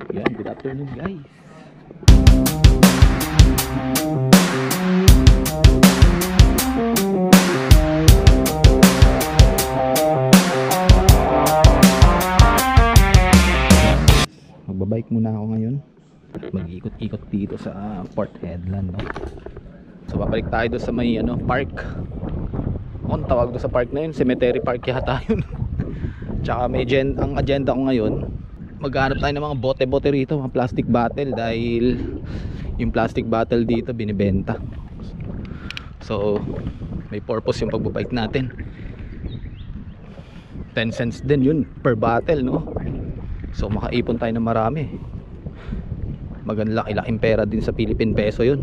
Yan, good afternoon guys. Magbabike muna ako ngayon. Mag-ikot-ikot dito sa Port Hedland, no? So babalik tayo doon sa may park. Ang tawag doon sa park na yun, Cemetery Park yata yun. Tsaka ang agenda ko ngayon, maghanap tayo ng mga bote-bote rito, mga plastic bottle, dahil yung plastic bottle dito binibenta. So may purpose yung pagbabike natin. 10 cents din yun per bottle, no? So makaipon tayo ng marami. Laki-laking pera din sa Philippine peso yun.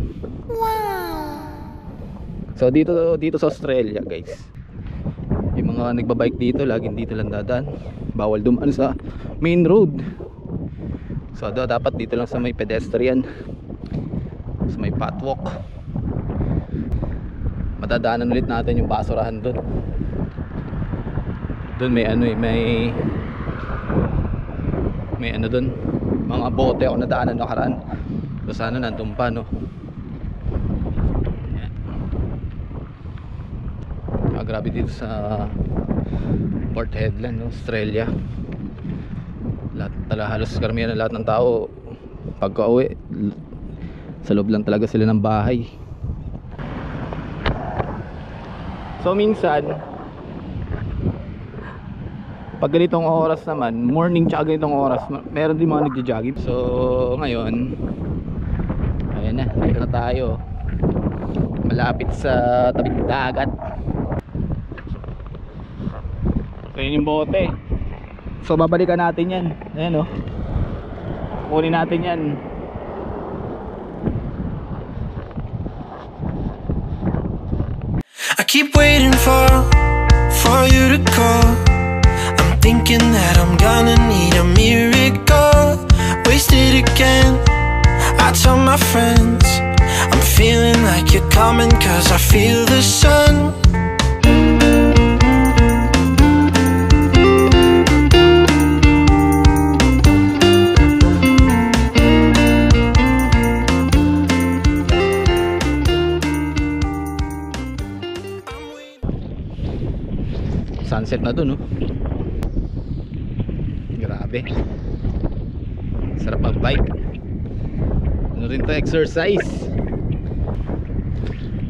So dito sa Australia guys, yung mga nagbabike dito laging dito lang dadaan. Bawal dumaan sa main road. So dapat dito lang sa may pedestrian, sa may pathwalk. Matadaanan ulit natin yung basurahan doon. Doon may doon, mga bote ako nadaanan nakaraan. So sana nandun pa, no? Grabe dito sa Port Hedland, no? Australia. Halos karamihan ng lahat ng tao pagka-uwi sa loob lang talaga sila ng bahay. So minsan pag ganitong oras naman, morning tsaka ganitong oras, meron din mga nagja-jogging. So ngayon, ayan na, dito na tayo, malapit sa tabing dagat. So yun yung bote. So babalikan natin yan. Ayan, oh. Kunin natin yan. I keep waiting for you to call. I'm thinking that I'm gonna need a miracle. Wasted again. I tell my friends I'm feeling like you're coming, 'cause I feel the sun. Sunset na dun, no? Grabe, sarap mag-bike. Ano rin to, exercise.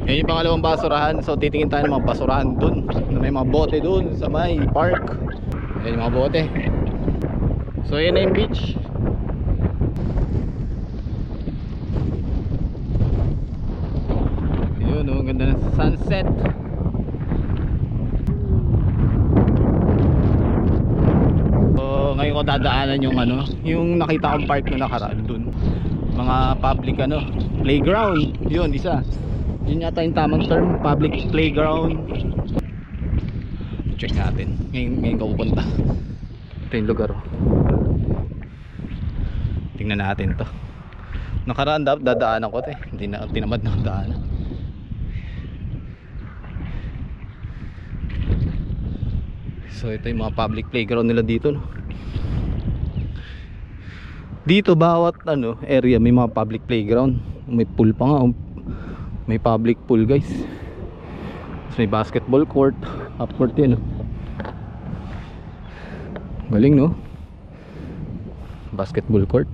Yan yung pangalawang basurahan. So titingin tayo ng mga basurahan dun, may mga bote dun sa may park. Yan yung mga bote. So yan na yung beach. Yun, no? Ganda ng sunset. Ngayon ko dadaanan yung nakita kong park na nakaraan dun, mga public playground. Yun, yun yata yung tamang term, public playground. Check natin ngayon ko pupunta. Ito yung lugar, oh. Tingnan natin to. Nakaraan dadaanan ko to, hindi na tinamad na daanan. So ito yung mga public playground nila dito, no? Dito bawat area may mga public playground. May pool pa nga, may public pool guys. So, may basketball court, half court yan, no? Galing, no? Basketball court.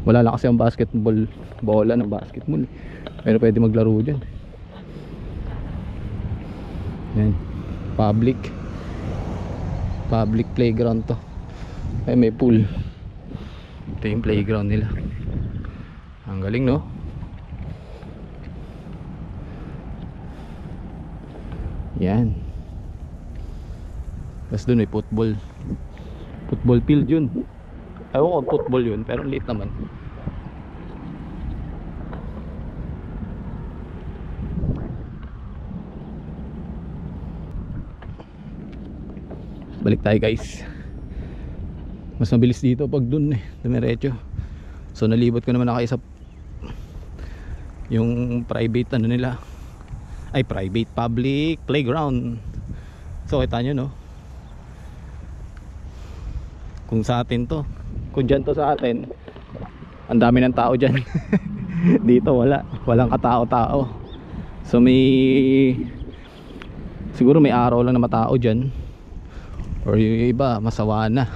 Wala lang kasi ang basketball, bola ng basketball, pero pwede maglaro dyan. Yan, public playground to. Ay, may pool. Ito yung playground nila. Ang galing, no? Yan. Tapos doon may football field yun. Ewan ko football yun, pero liit naman. Balik tayo guys. Mas mabilis dito pag dun dumiretso. So nalibot ko naman ako sa yung private nila, ay private public playground. So kita nyo, no, kung sa atin to, kung dyan to sa atin, ang dami ng tao dyan. Dito walang katao-tao. So siguro may araw lang na matao dyan, or yung iba masawa na.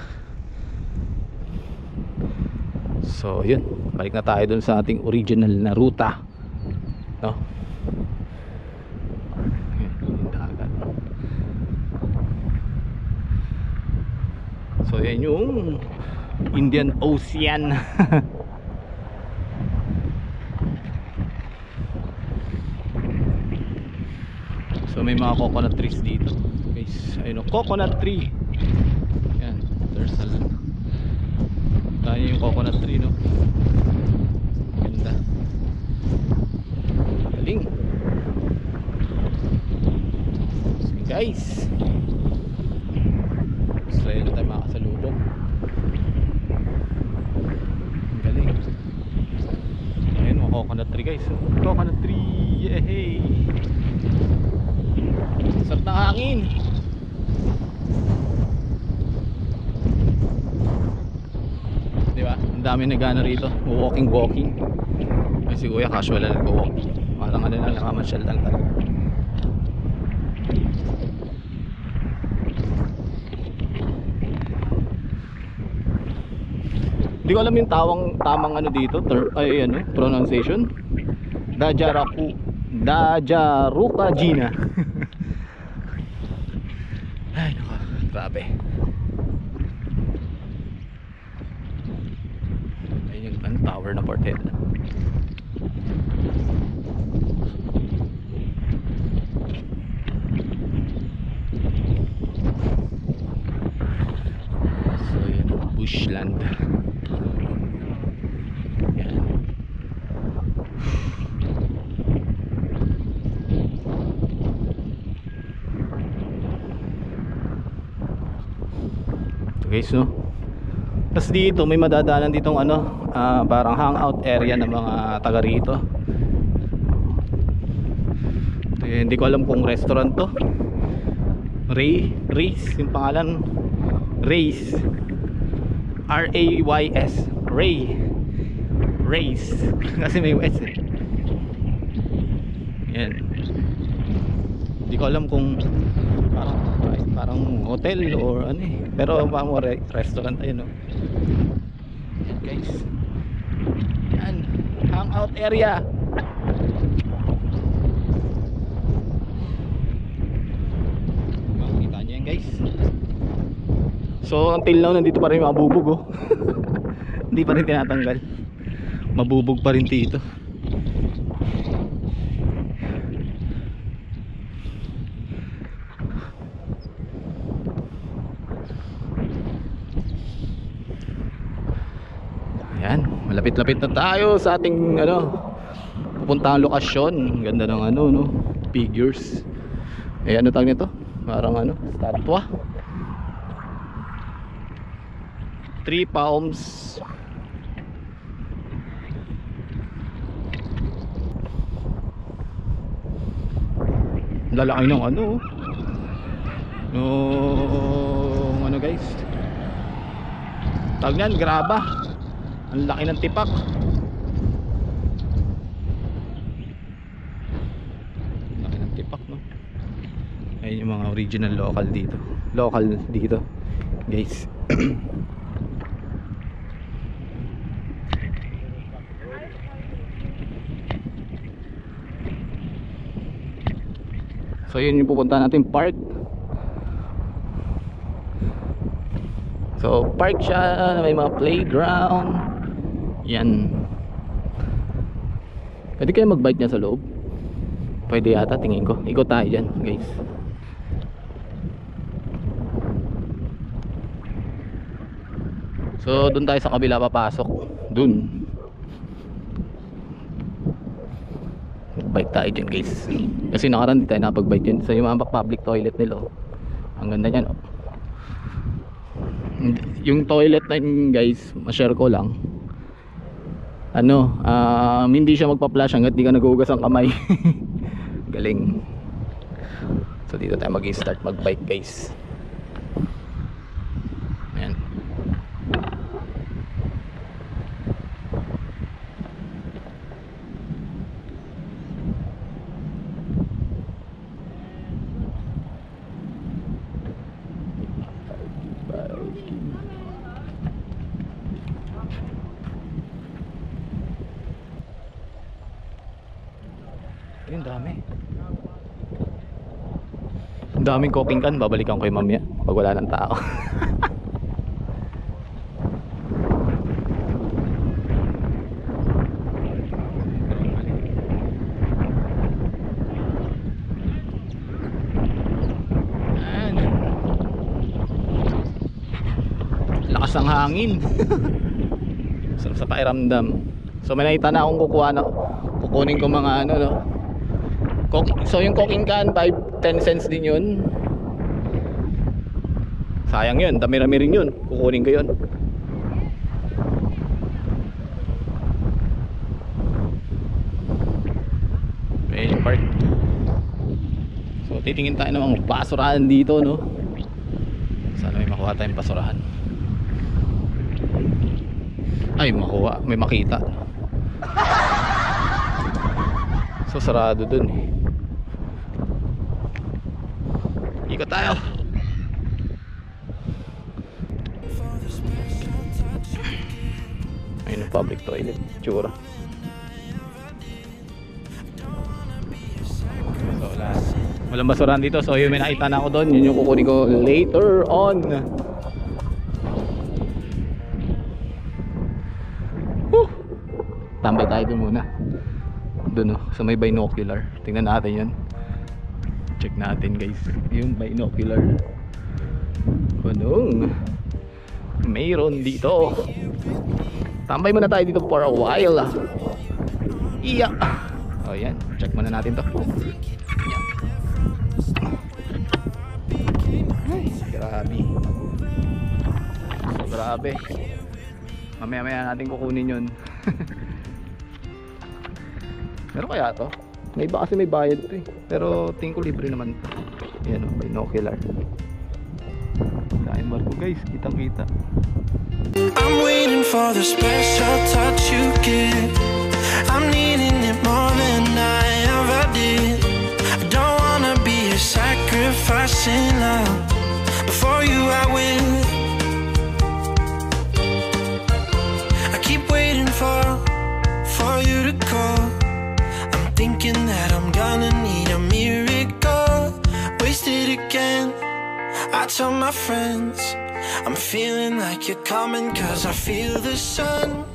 So yun, balik na tayo dun sa ating original na ruta, no? Yung dagat. So yan yung Indian Ocean. So may mga coconut trees dito, guys. Ayun, coconut tree. Yan, there's a lot. Tayo yung coconut tree, no? Ganda. Galing. So, guys, Israel na tayo makakasalubong. Galing. Ayun, mga coconut tree, guys. Coconut tree, yehey. Sarap ng hangin. Diba? Ang dami nagana rito. Walking. Kasi kuya casual lang nag-walk. Parang ano lang, nakamasyal lang talaga. Hindi ko alam yung tamang ano dito, pronunciation. Dajarukajina. Ay nako, grabe. Ayun yung tower ng Port Hedland. So yun, bushland. Yan. Guys, no? Tapos dito may madadaanan ditong parang hangout area ng mga taga rito. Hindi ko alam kung restaurant to. Rays yung pangalan. Rays, R-A-Y-S, Rays kasi may S eh. Yan. Hindi ko alam kung parang hotel or ano eh, pero parang restaurant ayun, no? Yan guys, yan, hangout area. Makikita nyo yan guys. So until now nandito pa rin yung mga bubog, oh. Hindi pa rin tinatanggal, mabubog pa rin dito. Ayan, malapit-lapit na tayo sa ating pupuntahang lokasyon. Ganda ng no, figures. Eh ano tawag nito? Parang statwa. 3 palms. Lalaki ng guys. Tawag niyan, graba. Ang laki ng tipak. Laki ng tipak, no? Ayun yung mga original local dito guys. So yun yung pupunta natin park. So park siya, may mga playground. Yan. Pwede kayo mag-bike niya sa loob. Pwede yata, tingin ko. Ikot tayo dyan guys. So dun tayo sa kabila papasok. Dun bike tayo dyan guys. Kasi nakaraan di tayo nakapag-bike dyan. So yung mga public toilet nila, ang ganda nyan, yung toilet na yun guys, ma-share ko lang, hindi siya magpa-flush hanggat di ka naghuhugas ang kamay. Galing. So dito tayo mag-start mag-bike guys. Ayan. Ayun, dami. Ang daming cooking can. Babalikan ko yung mamaya pag wala ng tao. Ayan. Lakas ng hangin. Sarap sa pakiramdam. So may nakita na akong kukunin ko mga ano, no. So yung cooking can 5-10 cents din yun. Sayang yun, dami-rami rin yun. Kukunin ko yun. Ayan yung park. So titingin tayo ng mga basurahan dito, no. Sana may makuha tayong basurahan. Ay, makuha, may makita. So sarado dun eh. Ikot tayo. Ayun yung public toilet. Tsura. So walang basurahan dito. So yun, may nakita na ako doon. Yun yung kukunin ko later on. Tambay tayo doon muna. Doon, sa may binocular. Tingnan natin yun. Check natin guys yung binocular. Anong mayroon dito? Tambay muna tayo dito for a while. Iya. Oh yan, check muna natin to. Yan. Ay, grabe. So grabe. Mamaya natin kukunin yun. Meron kaya to? May iba kasi may bayad to eh. Pero tingin ko libre naman to. Yan o, binocular. Kain barko guys, kitang kita. I'm waiting for the special touch you give. I'm needing it more than I ever did. I don't wanna be a sacrifice in love. Before you I will. I keep waiting for you to call. Thinking that I'm gonna need a miracle. Wasted again. I tell my friends I'm feeling like you're coming, cause I feel the sun.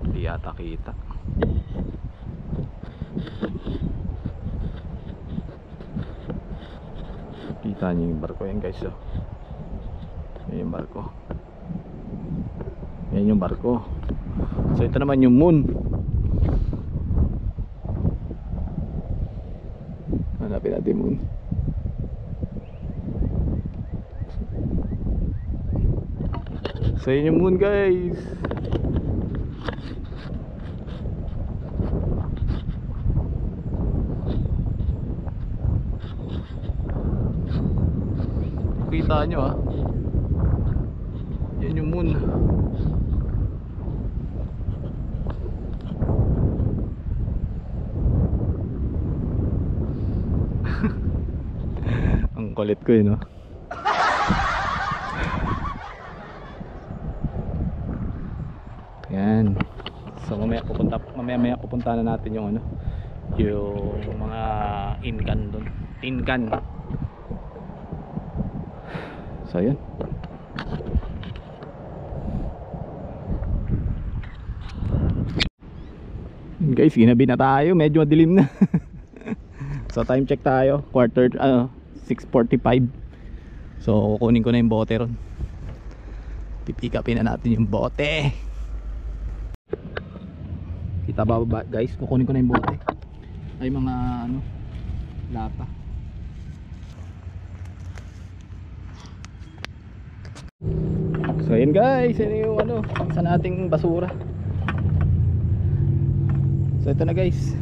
Hindi yata kita. Kita niyo yung barko yan guys, oh. Yan yung barko. Yan yung barko. So ito naman yung moon. Hanapin natin moon. So yun yung moon guys. Kita nyo ah. Yan yung moon. Ang kulit ko no. Yan. So mamaya pupunta na natin yung ano, yung mga incan doon, tin can. So yun. Guys, ginabi na tayo, medyo madilim na. So time check tayo, 6:45. So kukunin ko na yung bote ron. Pipikapin na natin yung bote. Kita ba guys, kukunin ko na yung bote. Ay mga ano, lata. So yun guys, yun yung ano, isa nating basura. So ito na guys,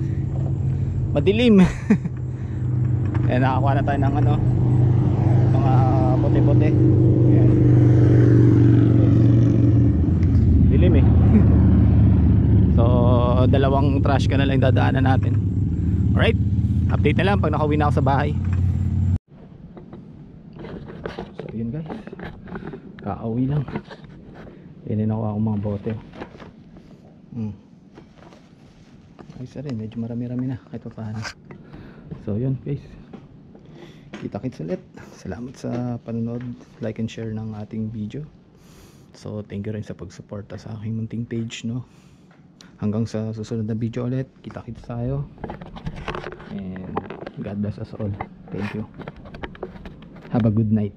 madilim. Eh nakakuha na tayo ng ano, mga bote-bote. Ayan. Dilim eh. So dalawang trash can na lang dadaanan natin. Alright, update na lang pag nakauwi na ako sa bahay. So yun guys, kakauwi lang. Yan ako mga bote. ayos na rin, medyo marami-rami na kahit pa paano. So yun guys, kita-kits ulit. Salamat sa panonood, like and share ng ating video. So thank you rin sa pagsuporta sa aking munting page, no. Hanggang sa susunod na video ulit, kita-kits tayo, and God bless us all. Thank you, have a good night.